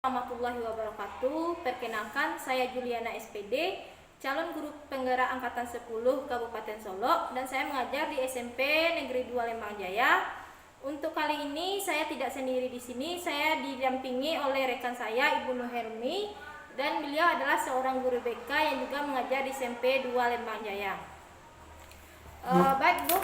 Warahmatullahi wabarakatuh. Perkenalkan, saya Juliana SPD, calon guru penggerak angkatan 10 Kabupaten Solok, dan saya mengajar di SMP Negeri 2 Lembang Jaya. Untuk kali ini saya tidak sendiri di sini, saya didampingi oleh rekan saya Ibu Nuhermi, dan beliau adalah seorang guru BK yang juga mengajar di SMP 2 Lembang Jaya. Baik Bu,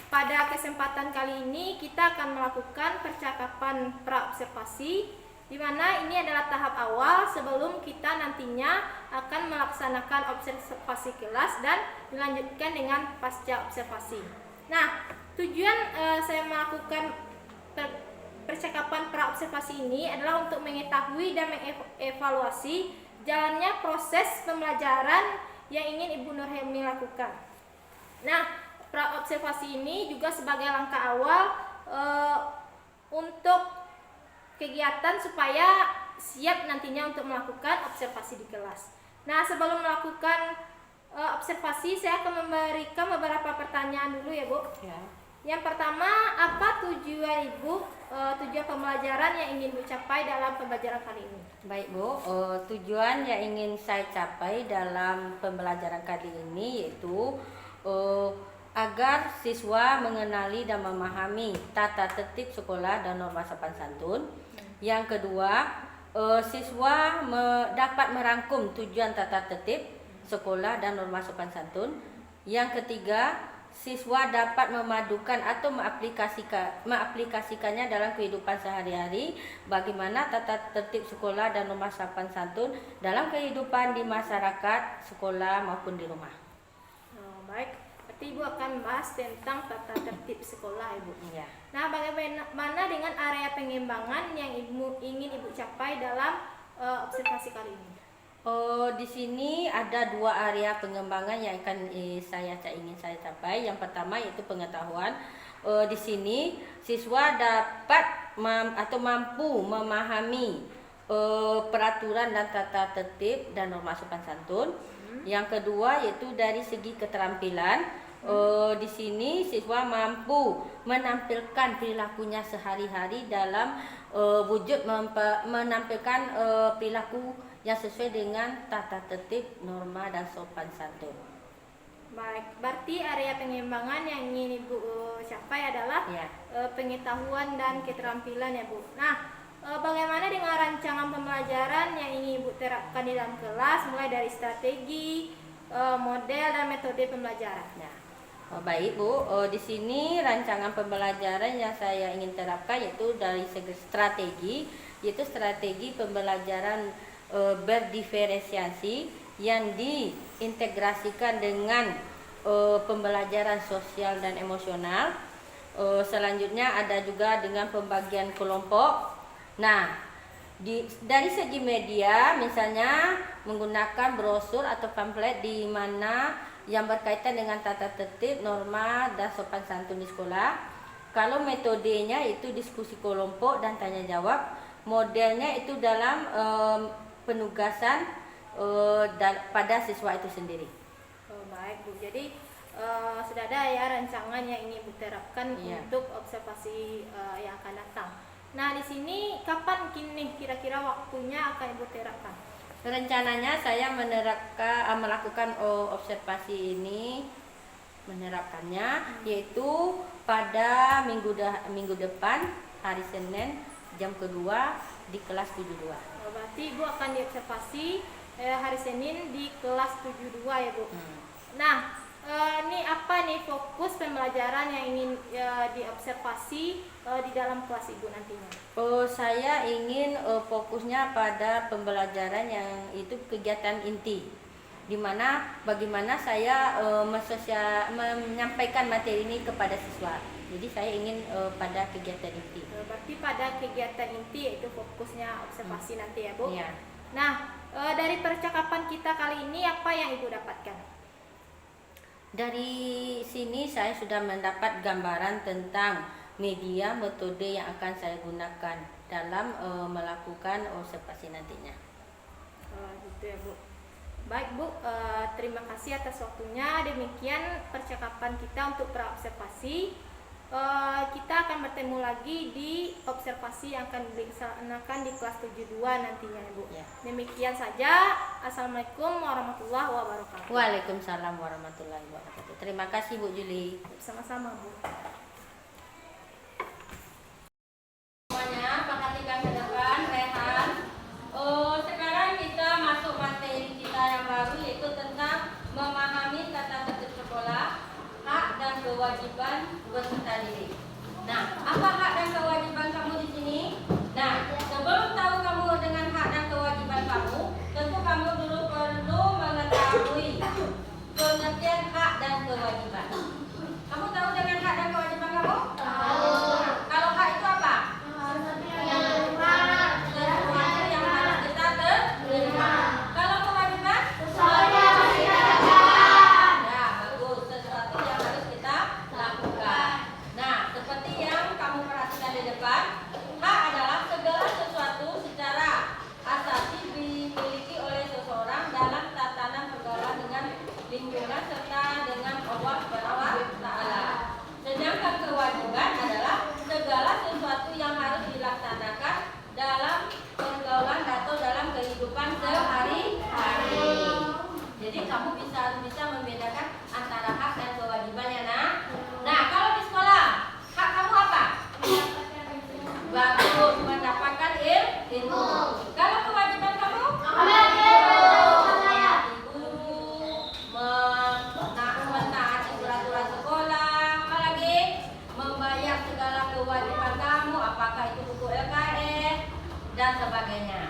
pada kesempatan kali ini kita akan melakukan percakapan praobservasi, di mana ini adalah tahap awal sebelum kita nantinya akan melaksanakan observasi kelas dan dilanjutkan dengan pasca observasi. Nah, tujuan saya melakukan percakapan praobservasi ini adalah untuk mengetahui dan mengevaluasi jalannya proses pembelajaran yang ingin Ibu Nurhelmi lakukan. Nah, praobservasi ini juga sebagai langkah awal untuk kegiatan supaya siap nantinya untuk melakukan observasi di kelas. Nah, sebelum melakukan observasi, saya akan memberikan beberapa pertanyaan dulu ya Bu. Ya. Yang pertama, apa tujuan Ibu, tujuan pembelajaran yang ingin Bu capai dalam pembelajaran kali ini? Baik Bu, tujuan yang ingin saya capai dalam pembelajaran kali ini yaitu agar siswa mengenali dan memahami tata tertib sekolah dan norma sopan santun. Yang kedua, siswa dapat merangkum tujuan tata tertib sekolah dan norma sopan santun. Yang ketiga, siswa dapat memadukan atau mengaplikasikannya dalam kehidupan sehari-hari, bagaimana tata tertib sekolah dan norma sopan santun dalam kehidupan di masyarakat, sekolah maupun di rumah. Baik, berarti Ibu akan membahas tentang tata tertib sekolah Ibu. Ya. Nah, bagaimana dengan area pengembangan yang ingin Ibu capai dalam observasi kali ini? Di sini ada dua area pengembangan yang akan ingin saya capai. Yang pertama yaitu pengetahuan. Di sini siswa dapat mampu memahami peraturan dan tata tertib dan norma sopan santun. Yang kedua yaitu dari segi keterampilan. Di sini siswa mampu menampilkan perilakunya sehari-hari dalam wujud menampilkan perilaku yang sesuai dengan tata tertib, norma dan sopan santun. Baik, berarti area pengembangan yang ingin Ibu capai adalah pengetahuan dan keterampilan ya Bu. Nah, bagaimana dengan rancangan pembelajaran yang ingin Ibu terapkan di dalam kelas, mulai dari strategi, model dan metode pembelajaran? Baik Bu, di sini rancangan pembelajaran yang saya ingin terapkan yaitu dari segi strategi, yaitu strategi pembelajaran berdiferensiasi yang diintegrasikan dengan pembelajaran sosial dan emosional. Selanjutnya ada juga dengan pembagian kelompok. Nah, dari segi media, misalnya menggunakan brosur atau pamflet di mana yang berkaitan dengan tata tertib, norma dan sopan santun di sekolah. Kalau metodenya itu diskusi kelompok dan tanya jawab. Modelnya itu dalam penugasan pada siswa itu sendiri. Baik Bu, jadi sudah ada ya rancangan yang ingin Ibu terapkan untuk observasi yang akan datang. Nah, di sini kapan kira-kira waktunya akan Ibu terapkan? Rencananya saya melakukan observasi ini, menerapkannya yaitu pada minggu depan, hari Senin jam kedua di kelas 72. Berarti Ibu akan diobservasi hari Senin di kelas 72 ya Bu. Nah, ini apa nih fokus pembelajaran yang ingin diobservasi di dalam kelas Ibu nantinya? Saya ingin fokusnya pada pembelajaran yang itu kegiatan inti, di mana bagaimana saya menyampaikan materi ini kepada siswa. Jadi saya ingin pada kegiatan inti. Berarti pada kegiatan inti yaitu fokusnya observasi nanti ya Bu. Ya. Nah, dari percakapan kita kali ini apa yang Ibu dapatkan? Dari sini saya sudah mendapat gambaran tentang media, metode yang akan saya gunakan dalam melakukan observasi nantinya. Gitu ya Bu. Baik Bu, terima kasih atas waktunya. Demikian percakapan kita untuk praobservasi. kita akan bertemu lagi di observasi yang akan dilaksanakan di kelas 72 nantinya, Ibu. Ya. Demikian saja. Assalamualaikum warahmatullahi wabarakatuh. Waalaikumsalam warahmatullahi wabarakatuh. Terima kasih Bu Juli. Sama-sama, Bu. Semuanya, perhatikan ke depan, Rehan. Sekarang kita masuk materi kita yang baru, yaitu tentang memahami tata tertib sekolah, hak dan kewajiban peserta didik. Nah, apa hak dan kewajiban kamu di sini? Nah, sebelum tahu kamu dengan hak dan kewajiban kamu, tentu kamu dulu perlu mengetahui pengertian hak dan kewajiban. Kamu tahu dengan hak dan kewajiban kamu? Tahu. Nah, kalau hak itu apa? Sesuatu yang harus kita terima. Kalau kewajiban? Ya, bagus. Sesuatu yang harus kita lakukan. Nah, seperti yang kamu perhatikan di depan, hak adalah segala sesuatu secara asasi dimiliki oleh seseorang dalam tatanan pergaulan dengan lingkungan serta dengan Allah Subhanahu wa Ta'ala. Sedangkan kewajiban adalah segala sesuatu yang harus dilaksanakan dalam pergaulan atau dalam kehidupan sehari-hari. Jadi kamu harus bisa membedakan antara hak dan kewajiban ya, Nak. Nah, kalau di sekolah, hak kamu apa? Bagus, mendapatkan ilmu. Kalau kewajiban kamu? Mentaati guru, mentaati peraturan sekolah, apalagi membayar segala kewajiban kamu, apakah itu buku LKS dan sebagainya.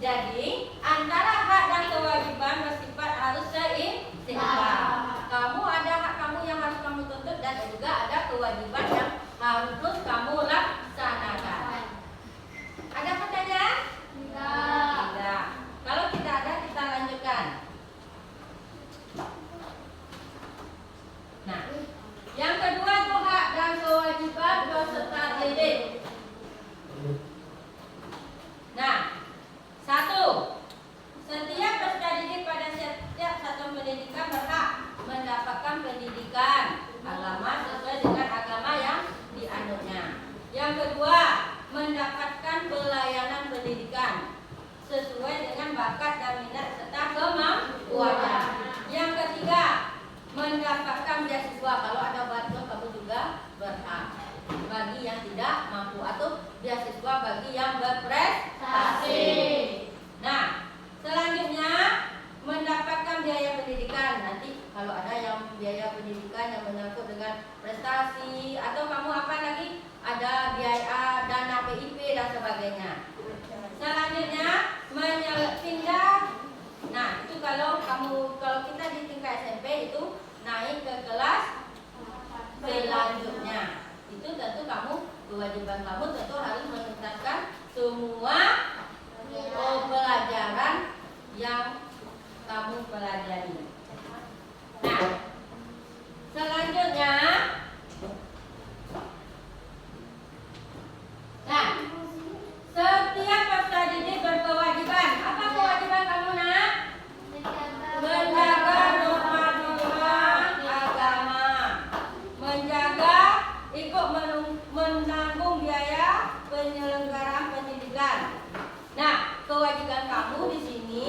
Jadi antara hak dan kewajiban bersifat harus seimbang. Kamu ada hak kamu yang harus kamu tuntut dan juga ada kewajiban yang harus kamu laksanakan. Ada pertanyaan? Tidak. Kalau tidak ada, kita lanjutkan. Nah, yang kedua itu hak dan kewajiban peserta didik. Nah, satu, setiap peserta didik pada setiap satuan pendidikan berhak mendapatkan pendidikan agama sesuai dengan agama yang dianutnya. Yang kedua, mendapatkan pelayanan pendidikan sesuai dengan bakat dan minat serta kemampuannya. Yang ketiga, mendapatkan beasiswa. Kalau ada bantuan kamu juga berhak. Bagi yang tidak mampu atau beasiswa bagi yang berprestasi. Nah, selanjutnya mendapatkan biaya pendidikan. Nanti kalau ada yang biaya pendidikan yang menyangkut dengan prestasi atau kamu apa lagi? Ada biaya dana PIP dan sebagainya. Selanjutnya pindah. Nah, itu kalau kita di tingkat SMP itu naik ke kelas selanjutnya. Itu tentu kewajiban kamu tentu harus menuntaskan semua pelajaran yang kamu pelajari. Nah, selanjutnya, setiap peserta didik berkewajiban. Apa kewajiban kamu, Nak? Menjaga norma-norma agama, menjaga ikut menanggung biaya penyelenggaraan pendidikan. Nah, kewajiban kamu di sini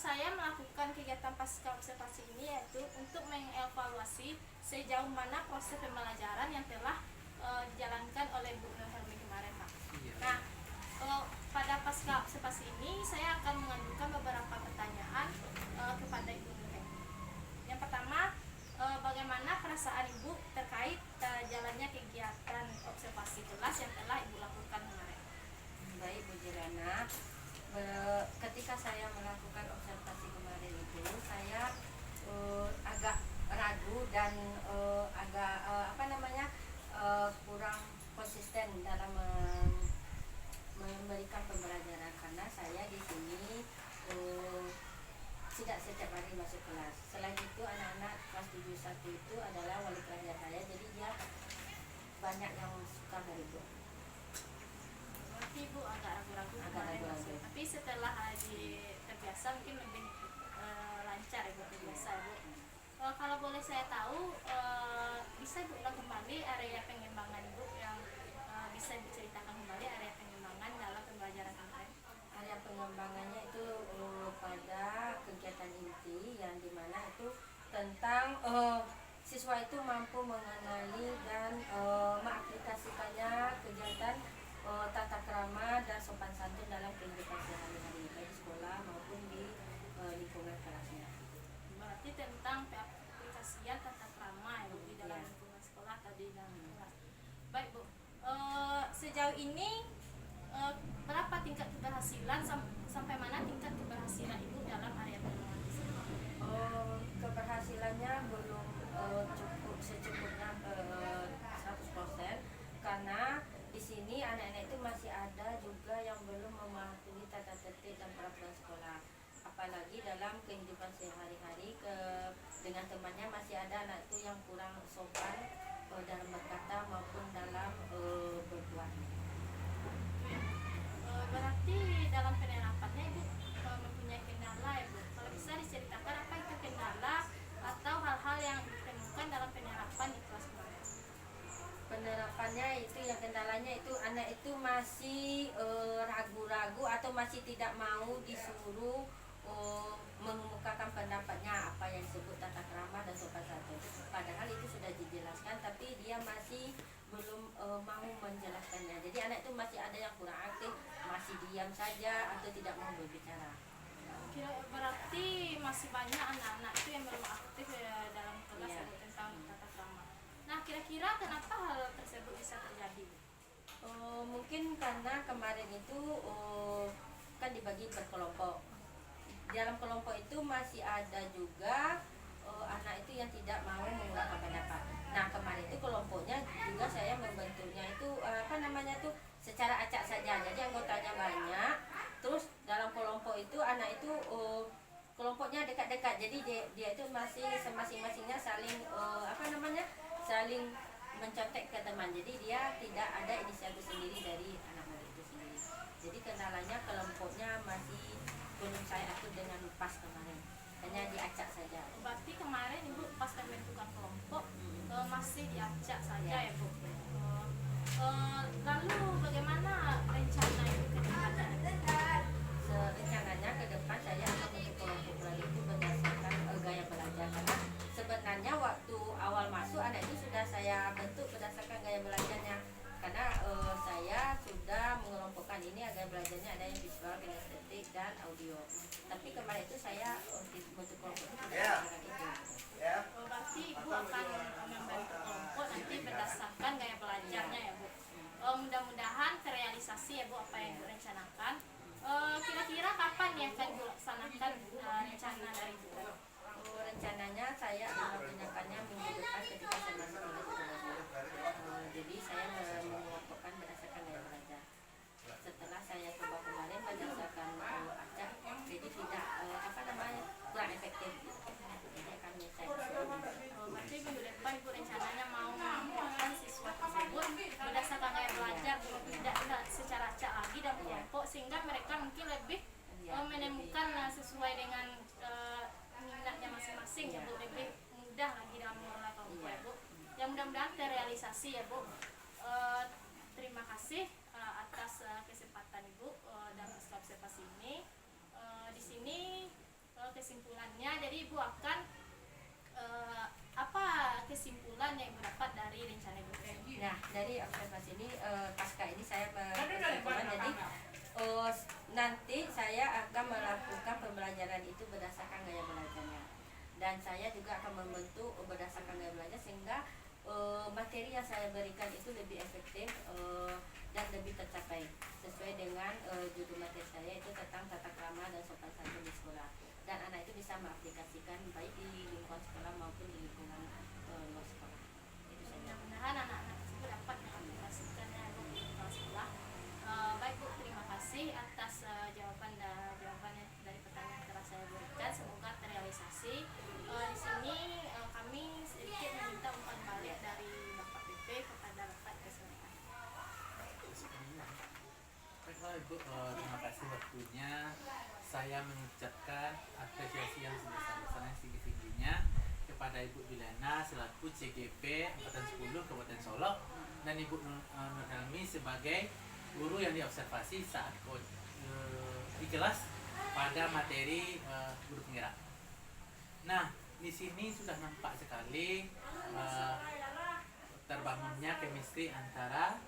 saya melakukan kegiatan pasca observasi ini yaitu untuk mengevaluasi sejauh mana proses pembelajaran yang telah dijalankan oleh Bu Nur Helmi kemarin, Pak. Nah, pada pasca observasi ini saya akan mengajukan beberapa pertanyaan kepada Ibu Nur Helmi. Yang pertama, bagaimana perasaan Ibu terkait jalannya kegiatan observasi kelas yang telah Ibu lakukan kemarin? Baik Bu Jirana, ketika saya melakukan observasi kemarin itu saya agak ragu dan agak kurang konsisten dalam memberikan pembelajaran karena saya di sini tidak setiap hari masuk kelas. Selain itu anak-anak kelas 71 itu adalah wali kelasnya saya, jadi dia banyak yang suka dari Bu. Berarti Ibu agak ragu-ragu kemarin masuk. Tapi setelah terbiasa mungkin lebih lancar Ibu terbiasa Bu. Kalau boleh saya tahu, bisa Ibu ulang kembali area pengembangan Ibu yang bisa diceritakan kembali area pengembangan dalam pembelajaran kemarin? Area pengembangannya itu pada kegiatan inti yang dimana itu tentang siswa itu mampu mengenali dan mengaplikasikannya kegiatan tata krama dan sopan santun dalam kehidupan sehari-hari baik di sekolah maupun di lingkungan kelasnya. Berarti tentang aplikasian tata krama ya, di dalam lingkungan sekolah atau di dalam kelas. Baik Bu, sejauh ini berapa tingkat keberhasilan sampai mana tingkat keberhasilan Ibu dalam area pengembangan tersebut? Keberhasilannya belum cukup secukupnya 100% karena di sini anak-anak itu masih ada juga yang belum mematuhi tata tertib dan peraturan sekolah. Apalagi dalam kehidupan sehari-hari dengan temannya masih ada anak itu yang kurang sopan dalam berkata maupun dalam berbuat. Berarti dalam penerapannya Ibu mempunyai kendala ya Bu. Kalau bisa diceritakan apa itu kendala atau hal-hal yang ditemukan dalam penerapan di kelas kemarin? Penerapannya itu yang kendalanya itu anak itu masih ragu-ragu atau masih tidak mau disuruh mengemukakan pendapatnya apa yang disebut tata krama dan sopan santun. Padahal itu sudah dijelaskan tapi dia masih belum mau menjelaskannya. Jadi anak itu masih ada yang kurang aktif, masih diam saja atau tidak mau berbicara. Berarti masih banyak anak-anak itu yang belum aktif dalam kelas Iya. tentang tata krama. Nah, kira-kira kenapa hal tersebut bisa terjadi? Mungkin karena kemarin itu kan dibagi berkelompok. Dalam kelompok itu masih ada juga anak itu yang tidak mau mengungkapkan pendapat. Nah kemarin itu kelompoknya juga saya membentuknya itu secara acak saja. Jadi anggotanya banyak. Terus dalam kelompok itu anak itu kelompoknya dekat-dekat. Jadi dia itu masih masing-masingnya saling saling mencontek ke teman. Jadi dia tidak ada inisiatif sendiri dari anak murid itu sendiri. Jadi kendalanya kelompoknya masih belum saya atur dengan pas kemarin, hanya diacak saja. Berarti kemarin Ibu pas pembentukan kelompok masih diacak saja ya Bu. Lalu bagaimana rencana Ibu ke depannya? Rencananya ke depan saya akan bentuk kelompok lagi itu berdasarkan gaya belajar karena sebenarnya waktu awal masuk anak itu sudah saya bentuk berdasarkan gaya belajarnya karena saya sudah mengelompokkan ini gaya belajarnya ada yang visual, kinestetik dan audio. Tapi kemarin itu saya bentuk kelompok itu berdasarkan itu. Berarti Ibu akan membentuk kelompok nanti berdasarkan gaya belajarnya ya Bu. Mudah-mudahan terrealisasi ya Bu apa yang Ibu rencanakan. Kira-kira kapan ya akan dilaksanakan rencana dari Ibu? Rencananya saya akan menyampaikannya minggu depan ketika saya masuk kelas 12. Jadi saya mengelompokkan berdasarkan gaya belajar. Setelah saya coba kemarin berdasarkan acak, jadi tidak kurang efektif. Jadi akan menyelesaikan. Berarti minggu depan Ibu rencananya mau mengelompokkan siswa tersebut berdasarkan gaya belajar, tidak secara acak lagi dan kelompok sehingga mereka mungkin lebih menemukan sesuai dengan minatnya masing-masing ya Bu, lebih mudah lagi dalam mengelola kelompok ya Bu. Yang mudah-mudahan terrealisasi ya Bu. Terima kasih atas kesempatan Ibu dalam observasi ini. Di sini kesimpulannya. Jadi Ibu akan apa kesimpulan yang Ibu dapat dari rencana Ibu? Nah, dari observasi ini pasca ini saya berkesimpulan, jadi nanti saya akan melakukan pembelajaran itu berdasarkan gaya belajarnya, dan saya juga akan membentuk berdasarkan gaya belajar sehingga materi yang saya berikan itu lebih efektif dan lebih tercapai sesuai dengan judul materi saya itu tentang tata krama dan sopan santun di sekolah, dan anak itu bisa mengaplikasikan baik di lingkungan sekolah maupun di lingkungan luar sekolah. Itu saja. Mudah-mudahan anak-anak tersebut dapat mengaplikasikannya di sekolah. Baik Bu, terima kasih atas jawabannya dari pertanyaan yang telah saya berikan. Semoga terrealisasi. Di sini kami sedikit meminta umpan balik dari Bapak PP kepada Bapak SLA. Baiklah Ibu, terima kasih waktunya. Saya mengucapkan apresiasi yang sebesar-besarnya, tinggi-tingginya kepada Ibu Bilena selaku CGP Angkatan 10 Kabupaten Solok, dan Ibu Nurhelmi sebagai guru yang diobservasi saat di kelas pada materi guru penggerak. Nah, di sini sudah nampak sekali terbangunnya chemistry antara